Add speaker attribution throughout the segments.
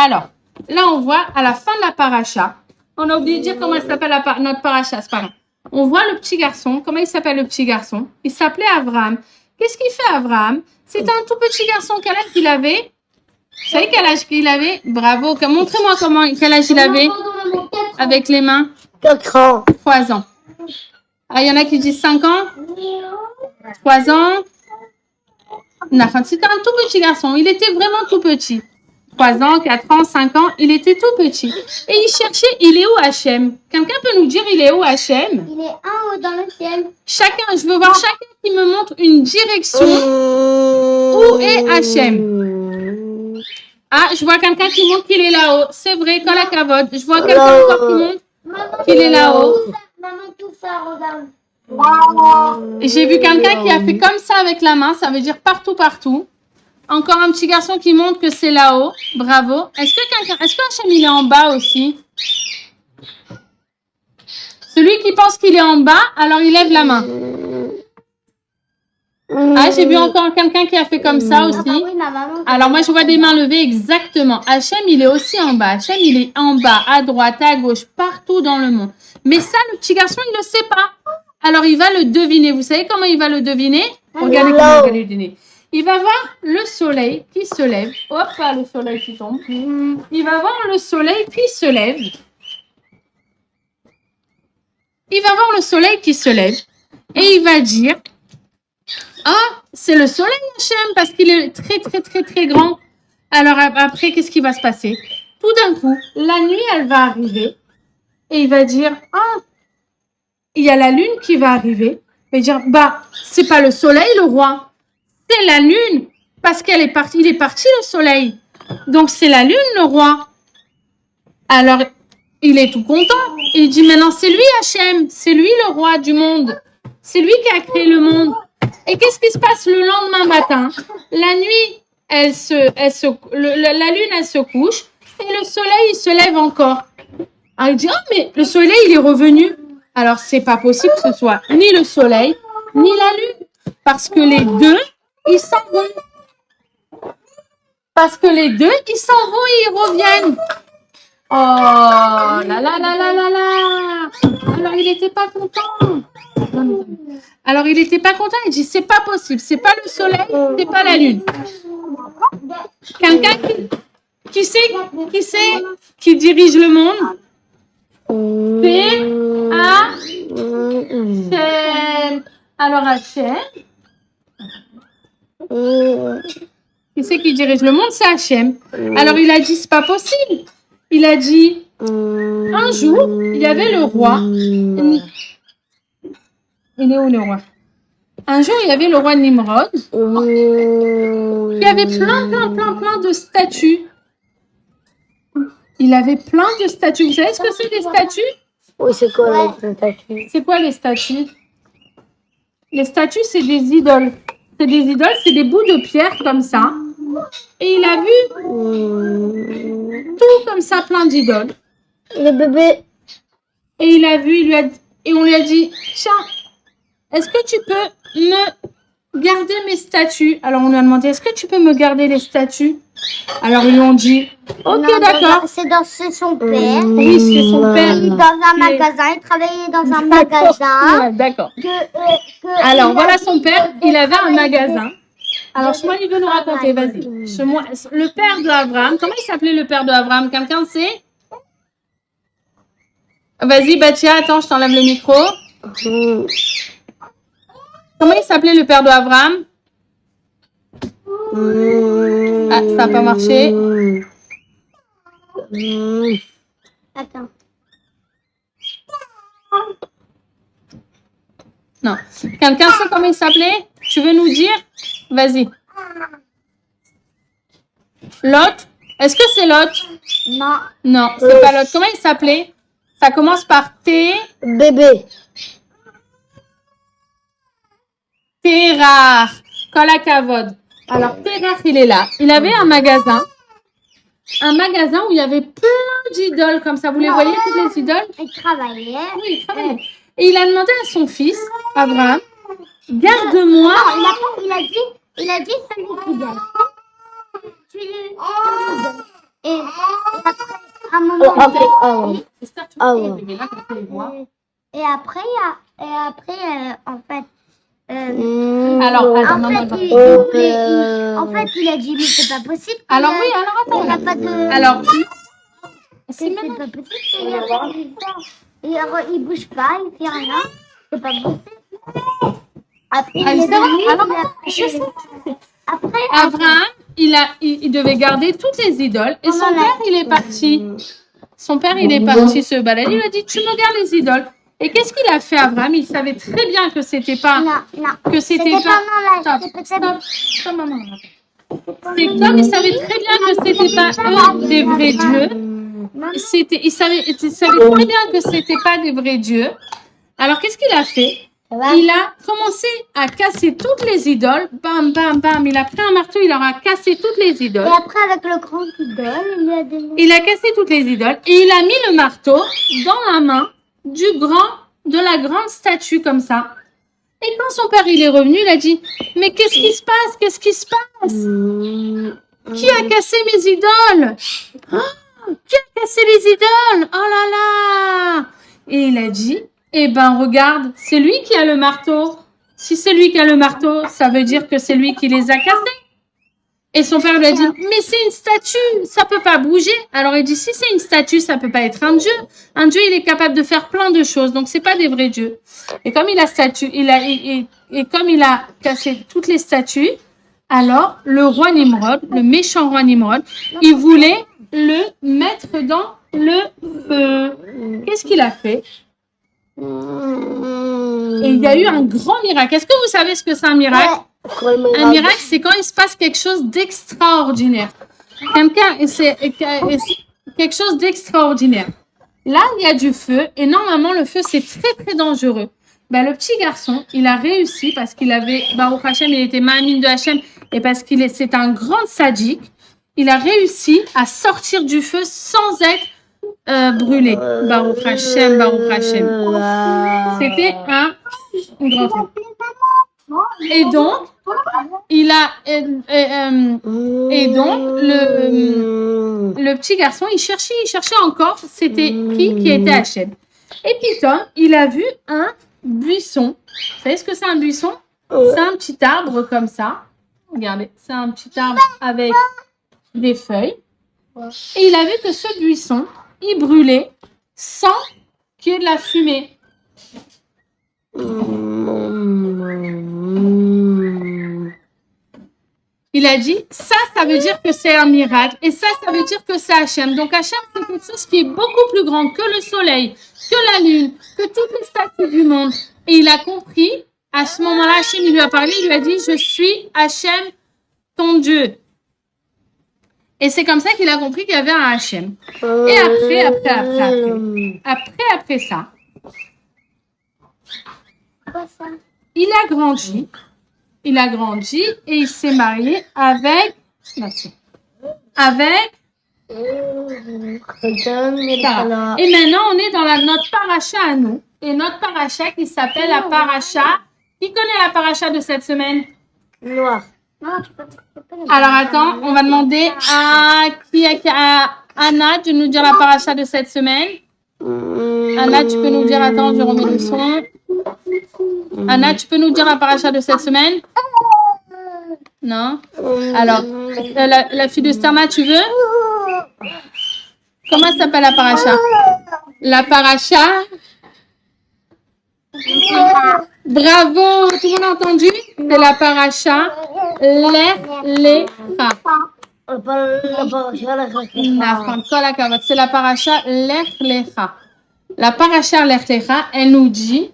Speaker 1: Alors, là, on voit à la fin de la paracha, on a oublié de dire comment elle s'appelle notre paracha, c'est pas grave. On voit le petit garçon. Comment il s'appelle le petit garçon? Il s'appelait Abraham. Qu'est-ce qu'il fait Abraham? C'était un tout petit garçon. Quel âge il avait? Vous savez quel âge il avait? Bravo. Montrez-moi quel âge il avait avec les mains.
Speaker 2: 4 ans.
Speaker 1: 3 ans. Ah, il y en a qui disent 5 ans? 3 ans? Non, c'était un tout petit garçon. Il était vraiment tout petit. 3 ans, 4 ans, 5 ans, il était tout petit. Et il cherchait, il est où Hachem? Quelqu'un peut nous dire, il est où Hachem?
Speaker 3: Il est en haut dans le ciel.
Speaker 1: Chacun, je veux voir chacun qui me montre une direction. Où est Hachem? Ah, je vois quelqu'un qui montre qu'il est là-haut. C'est vrai, quand la cavote. Je vois quelqu'un encore qui montre qu'il est là-haut.
Speaker 3: Maman, tout ça, regarde.
Speaker 1: Et j'ai vu quelqu'un qui a fait comme ça avec la main. Ça veut dire partout, partout. Encore un petit garçon qui montre que c'est là-haut. Bravo. Est-ce que Hachem, il est en bas aussi? Celui qui pense qu'il est en bas, alors il lève la main. Ah, j'ai vu encore quelqu'un qui a fait comme ça aussi. Alors moi, je vois des mains levées exactement. Hachem, il est aussi en bas. Hachem, il est en bas, à droite, à gauche, partout dans le monde. Mais ça, le petit garçon, il ne le sait pas. Alors, il va le deviner. Vous savez comment il va le deviner? Regardez comment il va le deviner. Il va voir le soleil qui se lève. Hop, là, le soleil qui tombe. Il va voir le soleil qui se lève. Il va voir le soleil qui se lève. Et il va dire, ah, c'est le soleil, Hachem, parce qu'il est très, très, très, très grand. Alors, après, qu'est-ce qui va se passer? Tout d'un coup, la nuit, elle va arriver. Et il va dire, ah, il y a la lune qui va arriver. Il va dire, bah, c'est pas le soleil, le roi. C'est la lune, parce il est parti le soleil. Donc, c'est la lune, le roi. Alors, il est tout content. Il dit, maintenant, c'est lui, Hachem. C'est lui, le roi du monde. C'est lui qui a créé le monde. Et qu'est-ce qui se passe le lendemain matin? La nuit, la lune, elle se couche. Et le soleil, il se lève encore. Alors, il dit, oh, mais le soleil, il est revenu. Alors, c'est pas possible que ce soit ni le soleil, ni la lune. Parce que les deux, ils s'en vont. Parce que les deux, ils s'en vont et ils reviennent. Oh là là là là là là. Alors, il n'était pas content. Alors, il n'était pas content. Il dit, c'est pas possible. C'est pas le soleil, c'est pas la lune. Quelqu'un qui dirige le monde? C'est Hachem. Alors, Hachem. Qui c'est qui dirige le monde? C'est Hachem. Alors, il a dit, c'est pas possible. Il a dit, un jour, il y avait le roi. Il est où le roi? Un jour, il y avait le roi Nimrod. Il avait plein de statues. Il avait plein de statues. Vous savez ce que c'est des statues?
Speaker 2: Oui, c'est quoi les statues?
Speaker 1: C'est quoi les statues? Les statues, c'est des idoles. C'est des idoles, c'est des bouts de pierre comme ça. Et il a vu tout comme ça, plein d'idoles.
Speaker 2: Le bébé.
Speaker 1: Et il a vu, et on lui a dit, tiens, est-ce que tu peux me garder mes statues? Alors on lui a demandé, est-ce que tu peux me garder les statues? Alors ils lui ont dit, ok, d'accord.
Speaker 3: C'est son père.
Speaker 1: Oui, c'est son père.
Speaker 3: Il est dans un magasin, il travaillait dans un magasin.
Speaker 1: Ouais, d'accord. Alors voilà son père, il avait un magasin. Alors Shmuel, il veut nous raconter, vas-y. Le père d'Abraham, comment il s'appelait le père d'Abraham? Quelqu'un sait? Vas-y, Batia, attends, je t'enlève le micro. Comment il s'appelait le père d'Abraham? Ah, ça n'a pas marché.
Speaker 3: Attends.
Speaker 1: Non. Quelqu'un sait comment il s'appelait? Tu veux nous dire? Vas-y. Lot? Est-ce que c'est Lot?
Speaker 3: Non.
Speaker 1: Non, c'est pas Lot. Comment il s'appelait? Ça commence par T.
Speaker 2: Bébé.
Speaker 1: Terach. Kolakavod. Alors, Terach, il est là. Il avait un magasin. Un magasin où il y avait plein d'idoles comme ça. Vous les voyez, toutes les idoles?
Speaker 3: Il travaillait.
Speaker 1: Oui, il travaillait. Et il a demandé à son fils, Abraham, garde-moi.
Speaker 3: Non, il a dit, celui qui gagne. Et
Speaker 1: Esther, tu
Speaker 2: Ah
Speaker 1: peux
Speaker 2: ouais.
Speaker 1: lever là, comme ça, il voit.
Speaker 3: Et après, en fait,
Speaker 1: Alors, attends,
Speaker 3: en
Speaker 1: maman,
Speaker 3: fait, il a dit, mais c'est pas possible.
Speaker 1: alors oui, alors attends.
Speaker 3: Il n'y a pas de...
Speaker 1: Alors,
Speaker 3: c'est
Speaker 1: maintenant.
Speaker 3: pas possible qu'il y a pas de l'histoire. Il bouge pas, il fait rien. C'est pas possible. Après, il est venu,
Speaker 1: Alors,
Speaker 3: il a
Speaker 1: attends, je sais.
Speaker 3: Après,
Speaker 1: Abraham, il devait garder toutes les idoles et son père, il est parti. Son père, il est parti se balader. Il a dit, tu me gardes les idoles. Et qu'est-ce qu'il a fait, Abraham? Il savait très bien que c'était pas...
Speaker 3: non.
Speaker 1: Que c'était
Speaker 3: C'était
Speaker 1: pas...
Speaker 3: pas mal.
Speaker 1: Stop, maman. C'est comme il savait très bien que c'était pas eux des vrais dieux. Il savait très bien que c'était pas des vrais dieux. Alors, qu'est-ce qu'il a fait? Il a commencé à casser toutes les idoles. Bam, bam, bam. Il a pris un marteau, il leur a cassé toutes les idoles.
Speaker 3: Et après, avec le grand idole, il lui a donné...
Speaker 1: Il a cassé toutes les idoles et il a mis le marteau dans la main de la grande statue comme ça. Et quand son père il est revenu, il a dit, mais qu'est-ce qui se passe? Qu'est-ce qui se passe? Qui a cassé mes idoles? Qui a cassé les idoles? Oh là là! Et il a dit, eh ben regarde, c'est lui qui a le marteau. Si c'est lui qui a le marteau, ça veut dire que c'est lui qui les a cassés. Et son père lui a dit, mais c'est une statue, ça peut pas bouger. Alors il dit, si c'est une statue, ça peut pas être un dieu. Un dieu, il est capable de faire plein de choses, donc c'est pas des vrais dieux. Et comme il a cassé toutes les statues, alors le roi Nimrod, le méchant roi Nimrod, il voulait le mettre dans le feu. Qu'est-ce qu'il a fait? Et il y a eu un grand miracle. Est-ce que vous savez ce que c'est un miracle? Un miracle, c'est quand il se passe quelque chose d'extraordinaire. C'est quelque chose d'extraordinaire. Là, il y a du feu et normalement, le feu, c'est très, très dangereux. Ben, le petit garçon, il a réussi parce qu'il avait, Baruch Hashem, il était Ma'amin de Hashem et parce c'est un grand sadique. Il a réussi à sortir du feu sans être brûlé. Baruch Hashem, Baruch Hashem. C'était un grand truc. Et donc, le petit garçon, il cherchait encore, c'était qui était Hachem. Et puis Tom, il a vu un buisson. Vous savez ce que c'est un buisson? C'est un petit arbre comme ça. Regardez, c'est un petit arbre avec des feuilles. Et il a vu que ce buisson, il brûlait sans qu'il y ait de la fumée. Il a dit, ça veut dire que c'est un miracle. Et ça veut dire que c'est Hachem. Donc Hachem, c'est quelque chose qui est beaucoup plus grand que le soleil, que la lune, que toutes les statues du monde. Et il a compris, à ce moment-là, Hachem, il lui a parlé, il lui a dit, je suis Hachem, ton Dieu. Et c'est comme ça qu'il a compris qu'il y avait un Hachem. Et après ça, il a grandi et il s'est marié avec Sarah. Et maintenant, on est dans notre paracha à nous. Et notre paracha qui s'appelle la paracha. Qui connaît la paracha de cette semaine?
Speaker 2: Noir.
Speaker 1: Alors attends, on va demander à Anna de nous dire la paracha de cette semaine. Anna, tu peux nous dire, attends, je remets le son. Anna, tu peux nous dire la paracha de cette semaine? Non? Alors, la fille de Starma, tu veux? Comment s'appelle la paracha? La paracha? Bravo! Tout le monde a entendu? C'est la paracha Lech Lecha. C'est la paracha Lech Lecha. La paracha Lech Lecha, elle nous dit,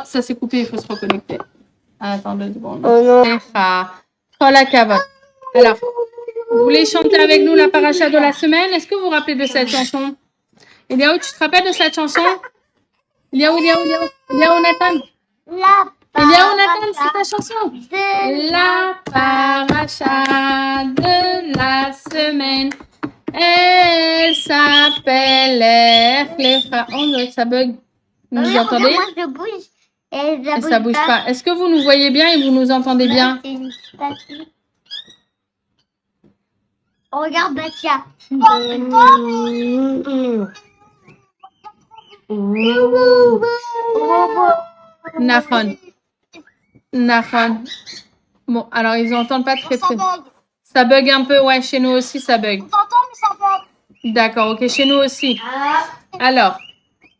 Speaker 1: ça s'est coupé, il faut se reconnecter. Attends 2 secondes. Lecha. Kol hakavod. Alors, vous voulez chanter avec nous la paracha de la semaine? Est-ce que vous vous rappelez de cette chanson? Eliaou, tu te rappelles de cette chanson? Eliaou, Nathan. Eliaou, Nathan, c'est ta chanson. La paracha de la semaine, elle s'appelle Lech Lecha. On dirait que ça bug. Vous nous entendez?
Speaker 3: Moi, je bouge. Et
Speaker 1: ça bouge pas. Est-ce que vous nous voyez bien et vous nous entendez bien?
Speaker 3: Oh, Regarde, Batia.
Speaker 1: Nahon. Nahon. Bon, alors ils n'entendent pas très très. Ça bug un peu, ouais, chez nous aussi ça bug.
Speaker 3: On t'entend, mais ça bug.
Speaker 1: D'accord, ok, chez nous aussi. Alors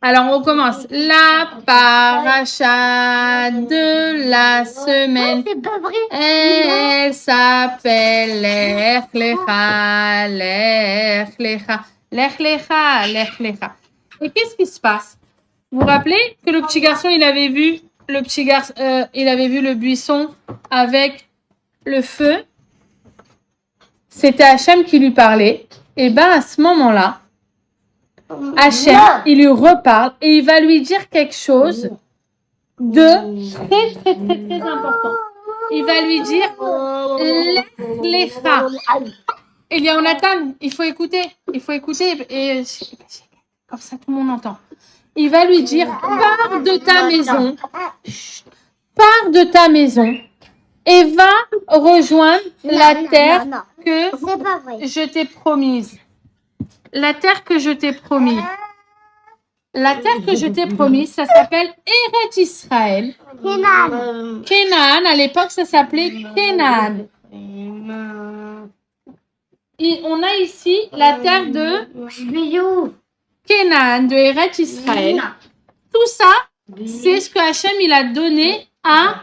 Speaker 1: on recommence. La paracha de la semaine.
Speaker 3: C'est pas vrai.
Speaker 1: Elle s'appelle Lech Lecha, Lech Lecha, Lech Lecha, Lech Lecha. Et qu'est-ce qui se passe? Vous vous rappelez que le petit garçon, il avait vu le buisson avec le feu. C'était Hachem qui lui parlait. Et ben à ce moment-là, Hachem, il lui reparle et il va lui dire quelque chose de très très très très important. Il va lui dire Lech Lecha. Nathan, il faut écouter et comme ça tout le monde entend. Il va lui dire pars de ta maison et va rejoindre la terre que
Speaker 3: C'est pas vrai.
Speaker 1: je t'ai promise. La terre que je t'ai promise. La terre que je t'ai promise, ça s'appelle Eretz Israël.
Speaker 3: Kenan.
Speaker 1: Canaan, à l'époque, ça s'appelait Canaan. Et on a ici la terre de
Speaker 3: Bisous.
Speaker 1: Canaan, de Eretz Israël. Tout ça, c'est ce que Hachem il a donné à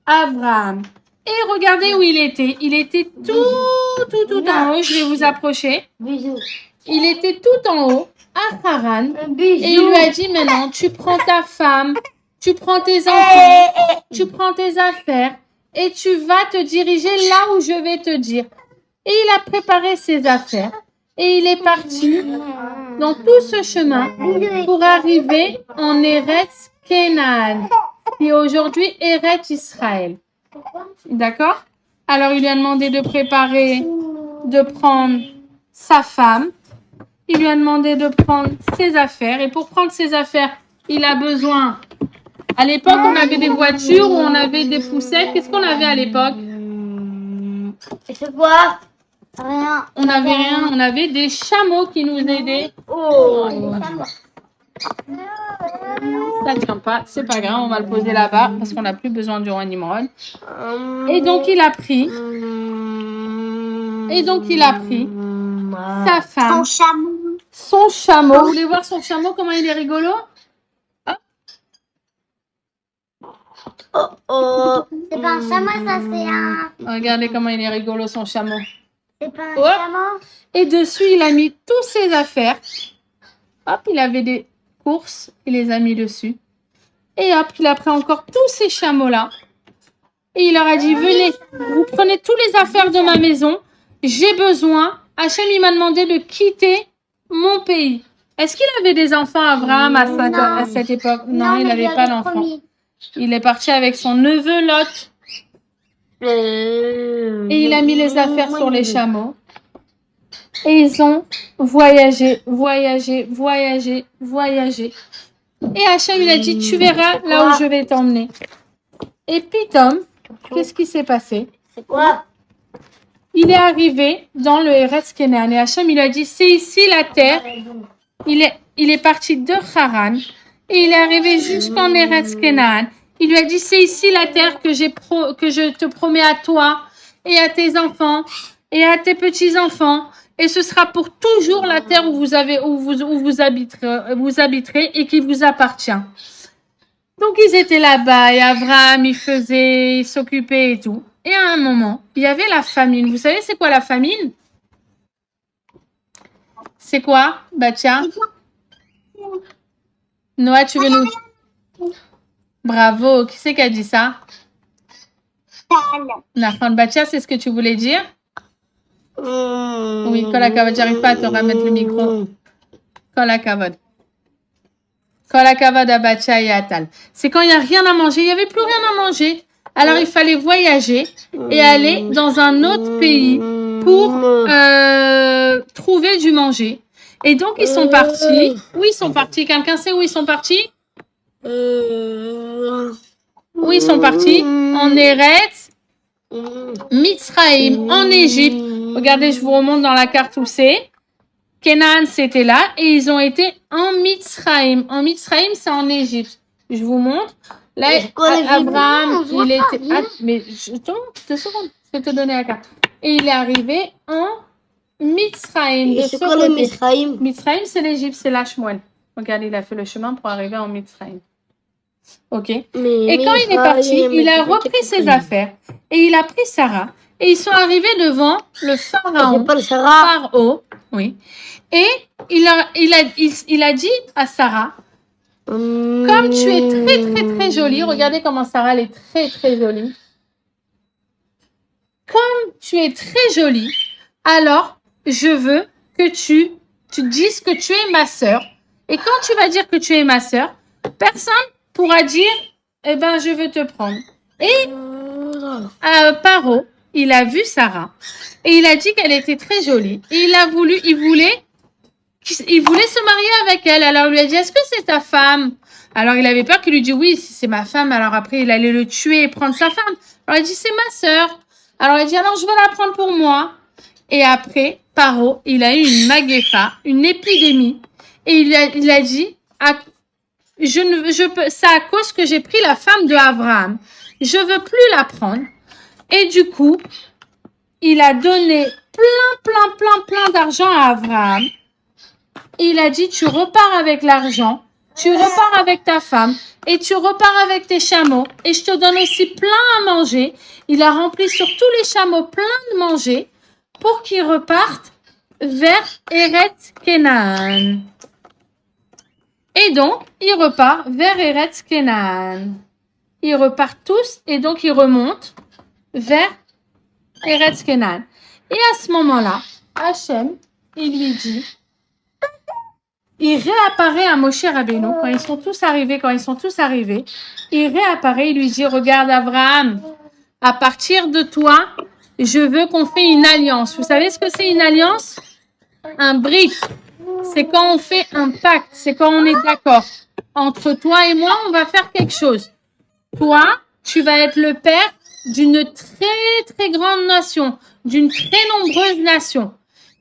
Speaker 1: Abraham. Et regardez où il était. Il était tout en haut. Je vais vous approcher.
Speaker 3: Bisous.
Speaker 1: Il était tout en haut, à Haran.
Speaker 3: Bisous.
Speaker 1: Et il lui a dit, maintenant, tu prends ta femme, tu prends tes enfants, tu prends tes affaires et tu vas te diriger là où je vais te dire. Et il a préparé ses affaires et il est parti dans tout ce chemin pour arriver en Eretz Canaan, qui est aujourd'hui Eretz Israël. D'accord? Alors, il lui a demandé de préparer, de prendre sa femme. Il lui a demandé de prendre ses affaires. Et pour prendre ses affaires, il a besoin... À l'époque, on avait des voitures ou on avait des poussettes. Qu'est-ce qu'on avait à l'époque?
Speaker 3: Et c'est quoi? Rien.
Speaker 1: On n'avait rien. On avait des chameaux qui nous aidaient.
Speaker 3: Oh.
Speaker 1: Ça tient pas. C'est pas grave. On va le poser là-bas parce qu'on n'a plus besoin du roi Nimrod. Et donc, il a pris sa femme, son chameau. Vous voulez voir son chameau, comment il est rigolo?
Speaker 3: C'est pas un chameau, ça, c'est un...
Speaker 1: Regardez comment il est rigolo, son chameau.
Speaker 3: C'est pas un
Speaker 1: Hop.
Speaker 3: chameau.
Speaker 1: Et dessus, il a mis toutes ses affaires. Hop, il avait des courses, il les a mis dessus. Et hop, il a pris encore tous ces chameaux-là. Et il leur a dit, venez, vous prenez toutes les affaires de ma maison. J'ai besoin. Hachem, il m'a demandé de quitter mon pays. Est-ce qu'il avait des enfants, Abraham, à cette époque? Non, il n'avait pas d'enfants. Il est parti avec son neveu Lot. Et il a mis les affaires sur les chameaux. Et ils ont voyagé. Et Hachem, il a dit, tu verras là où je vais t'emmener. Et puis, Tom, qu'est-ce qui s'est passé?
Speaker 3: C'est quoi?
Speaker 1: Il est arrivé dans le Eretz Canaan. Et Hachem, il a dit, c'est ici la terre. Il est parti de Haran. Et il est arrivé jusqu'en Eretz Canaan. Il lui a dit, c'est ici la terre que je te promets à toi et à tes enfants et à tes petits-enfants. Et ce sera pour toujours la terre où vous habiterez et qui vous appartient. Donc, ils étaient là-bas et Abraham, il s'occupait et tout. Et à un moment, il y avait la famine. Vous savez, c'est quoi la famine? C'est quoi, Batia? Noah, tu veux nous... Bravo. Qui c'est qui a dit ça? Nahon. Batia, c'est ce que tu voulais dire? Oui, Kolakavod, j'arrive pas à te remettre le micro. Kolakavod. Kolakavod à Batia et à Tal. C'est quand il n'y a rien à manger. Il n'y avait plus rien à manger. Alors, il fallait voyager et aller dans un autre pays pour trouver du manger. Et donc, ils sont partis. Où ils sont partis? Quelqu'un sait où ils sont partis? Où ils sont partis? En Eretz Mitzraïm, en Égypte. Regardez, je vous remonte dans la carte où c'est. Canaan, c'était là. Et ils ont été en Mitzraïm. En Mitzraïm, c'est en Égypte. Je vous montre. Là,
Speaker 2: C'est quoi l'Égypte?
Speaker 1: Abraham,
Speaker 3: On voit
Speaker 1: il
Speaker 3: pas
Speaker 1: était...
Speaker 3: bien.
Speaker 1: Ah, mais je te montre, 2 secondes. Je vais te donner la carte. Et il est arrivé en Mitzraïm.
Speaker 2: Et
Speaker 1: De
Speaker 2: c'est
Speaker 1: ce
Speaker 2: quoi le
Speaker 1: côté.
Speaker 2: Misraïm?
Speaker 1: Mitzraïm, c'est l'Égypte, c'est l'Ashmuel. Regardez, il a fait le chemin pour arriver en Mitzraïm. OK. Et quand il est parti, il a repris ses affaires. Et il a pris Sarah. Et ils sont arrivés devant le pharaon.
Speaker 2: C'est pas le Sarah.
Speaker 1: Pharaon, oui. Et il a dit à Sarah, comme tu es très, très, très jolie, regardez comment Sarah elle est très, très jolie. Comme tu es très jolie, alors je veux que tu dises que tu es ma sœur. Et quand tu vas dire que tu es ma sœur, personne pourra dire, eh ben, je veux te prendre. Et Paro, il a vu Sarah et il a dit qu'elle était très jolie. Et il voulait se marier avec elle. Alors il lui a dit, est-ce que c'est ta femme? Alors il avait peur qu'il lui dise oui, si c'est ma femme. Alors après il allait le tuer et prendre sa femme. Alors il dit, c'est ma sœur. Alors il dit, alors je vais la prendre pour moi. Et après, Paro, il a eu une maguefa, une épidémie. Et il a dit, c'est à cause que j'ai pris la femme de Abraham. Je veux plus la prendre. Et du coup, il a donné plein d'argent à Abraham. Et il a dit, tu repars avec l'argent, tu repars avec ta femme, et tu repars avec tes chameaux, et je te donne aussi plein à manger. Il a rempli sur tous les chameaux plein de manger pour qu'ils repartent vers Eretz Kenaan. Et donc, ils repartent vers Eretz Kenaan. Ils repartent tous, et donc ils remontent vers Eretz Kenaan. Et à ce moment-là, Hachem, il lui dit, il réapparaît à Moshe Rabbeinu quand ils sont tous arrivés. Il réapparaît, il lui dit, regarde Abraham, à partir de toi, je veux qu'on fait une alliance. Vous savez ce que c'est une alliance? Un brit. C'est quand on fait un pacte, c'est quand on est d'accord. Entre toi et moi, on va faire quelque chose. Toi, tu vas être le père d'une très, très grande nation, d'une très nombreuse nation.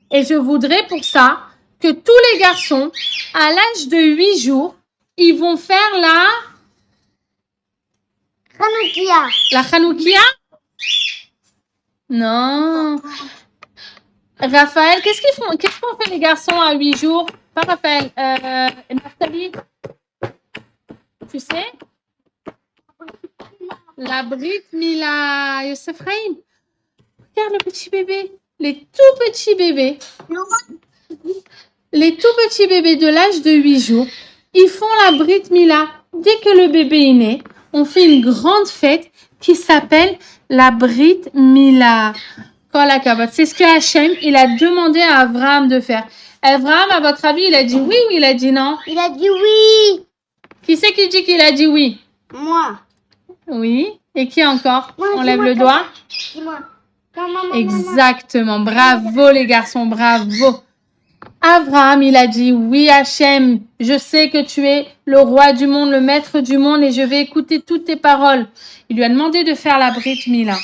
Speaker 1: Et je voudrais pour ça que tous les garçons, à l'âge de 8 jours, ils vont faire la Hanoukia. Non. Raphaël, qu'est-ce qu'on fait les garçons à 8 jours? Pas Raphaël, Naftali. Tu sais? La Brit Mila Yosef Haïm. Regarde le petit bébé. Les tout petits bébés. Les tout petits bébés de l'âge de 8 jours, ils font la Brit Mila. Dès que le bébé est né, on fait une grande fête qui s'appelle la Brit Mila. C'est ce que Hachem, il a demandé à Abraham de faire. Abraham, à votre avis, il a dit oui ou il a dit non?
Speaker 3: Il a dit oui.
Speaker 1: Qui c'est qui dit qu'il a dit oui?
Speaker 3: Moi.
Speaker 1: Oui. Et qui encore?
Speaker 3: Moi,
Speaker 1: On
Speaker 3: dis-moi
Speaker 1: lève le
Speaker 3: comme
Speaker 1: doigt.
Speaker 3: Dis-moi. Maman.
Speaker 1: Exactement. Bravo les garçons, bravo. Abraham, il a dit, oui Hachem, je sais que tu es le roi du monde, le maître du monde et je vais écouter toutes tes paroles. Il lui a demandé de faire la Brit Mila.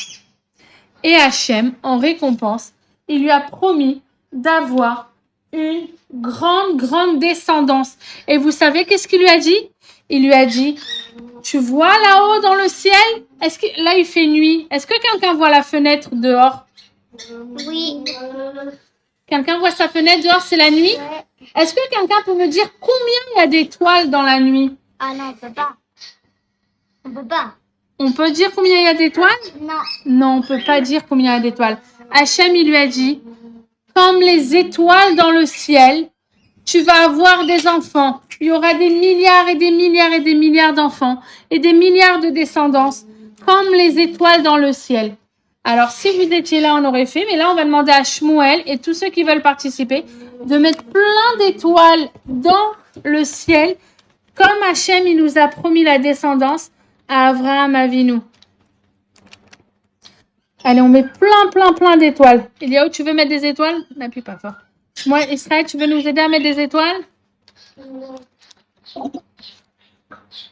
Speaker 1: Et Hachem, en récompense, il lui a promis d'avoir une grande descendance. Et vous savez qu'est-ce qu'il lui a dit? Il lui a dit, tu vois là-haut dans le ciel? Est-ce que là il fait nuit? Est-ce que quelqu'un voit la fenêtre dehors?
Speaker 3: Oui.
Speaker 1: Quelqu'un voit sa fenêtre dehors, c'est la nuit? Est-ce que quelqu'un peut me dire combien il y a d'étoiles dans la nuit?
Speaker 3: Ah non, on peut pas. On peut pas.
Speaker 1: On peut dire combien il y a d'étoiles?
Speaker 3: Non.
Speaker 1: Non, on peut pas dire combien il y a d'étoiles. Hachem, il lui a dit, comme les étoiles dans le ciel, tu vas avoir des enfants. Il y aura des milliards et des milliards et des milliards d'enfants et des milliards de descendances, comme les étoiles dans le ciel. Alors, si vous étiez là, on aurait fait, mais là, on va demander à Shmuel et tous ceux qui veulent participer de mettre plein d'étoiles dans le ciel, comme Hachem, il nous a promis la descendance à Abraham Avinu. Allez, on met plein d'étoiles. Eliaou, tu veux mettre des étoiles? N'appuie pas fort. Moi, Israël, tu veux nous aider à mettre des étoiles?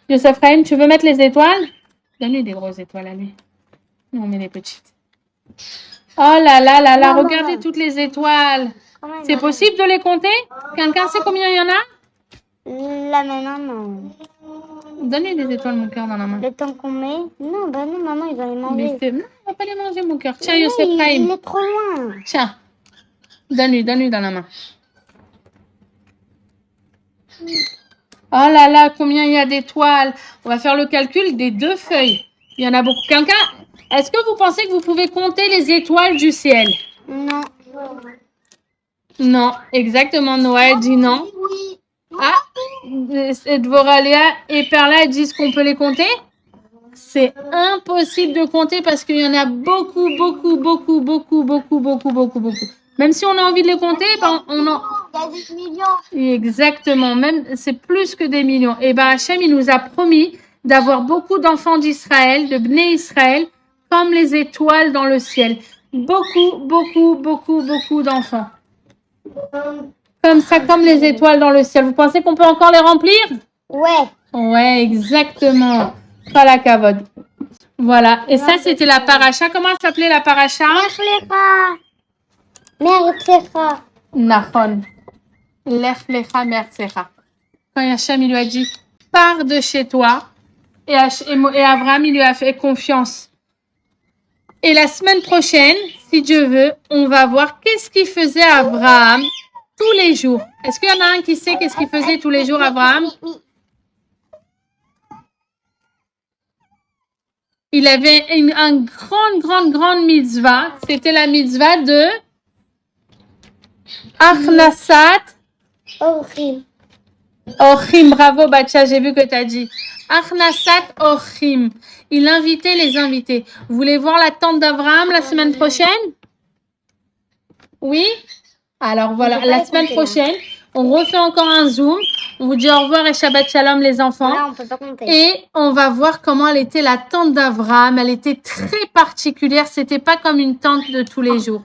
Speaker 1: Yosef Haïm, tu veux mettre les étoiles? Donne-lui des grosses étoiles à lui. Nous, on met les petites. Oh là là là là,
Speaker 3: Maman.
Speaker 1: regardez toutes les étoiles.
Speaker 3: Comment il
Speaker 1: C'est
Speaker 3: va
Speaker 1: possible de les compter? Quelqu'un sait combien il y en a?
Speaker 3: Là maintenant, non.
Speaker 1: Donnez des étoiles, mon cœur, dans la main.
Speaker 3: Le temps qu'on met. Non, bah non, maman, il va les
Speaker 1: Mais
Speaker 3: manger.
Speaker 1: c'est... Non, on va pas les manger, mon cœur. Tiens,
Speaker 3: Oui,
Speaker 1: Youssef
Speaker 3: il
Speaker 1: Chaim.
Speaker 3: est trop loin.
Speaker 1: Tiens. Donne-lui dans la main. Oh là là, combien il y a d'étoiles. On va faire le calcul des 2 feuilles. Il y en a beaucoup. Quelqu'un, est-ce que vous pensez que vous pouvez compter les étoiles du ciel?
Speaker 3: Non.
Speaker 1: Non, exactement. Noël dit non.
Speaker 3: Oui.
Speaker 1: Ah, Dvoralia et Perla disent qu'on peut les compter. C'est impossible de compter parce qu'il y en a beaucoup, beaucoup, beaucoup, beaucoup, beaucoup, beaucoup, beaucoup, beaucoup. Même si on a envie de les compter, ben, on en...
Speaker 3: Il y a des millions.
Speaker 1: Exactement, même c'est plus que des millions. Et ben Hachem, il nous a promis d'avoir beaucoup d'enfants d'Israël, de Bnei Israël, comme les étoiles dans le ciel. Beaucoup, beaucoup, beaucoup, beaucoup d'enfants. Comme ça, comme les étoiles dans le ciel. Vous pensez qu'on peut encore les remplir?
Speaker 3: Ouais.
Speaker 1: Ouais, exactement. Pas la cavode. Voilà. Et ça, c'était la paracha. Comment s'appelait la paracha?
Speaker 3: Mertzecha.
Speaker 1: Nahon. Lech lecha mertzecha. Quand Hachem, il lui a dit, pars de chez toi. Et Abraham, il lui a fait confiance. Et la semaine prochaine, si Dieu veut, on va voir qu'est-ce qu'il faisait Abraham tous les jours. Est-ce qu'il y en a un qui sait qu'est-ce qu'il faisait tous les jours Abraham? Il avait une grande mitzvah. C'était la mitzvah de Achnasat
Speaker 3: Ochim.
Speaker 1: Ochim. Bravo, Batcha, j'ai vu que tu as dit. Achnasat Ochim. Il invitait les invités. Vous voulez voir la tante d'Abraham la semaine prochaine? Oui? Alors voilà, la semaine prochaine, on refait encore un Zoom. On vous dit au revoir et Shabbat Shalom les enfants.
Speaker 3: Là, on peut pas compter.
Speaker 1: Et on va voir comment elle était la tante d'Abraham. Elle était très particulière. C'était pas comme une tante de tous les jours.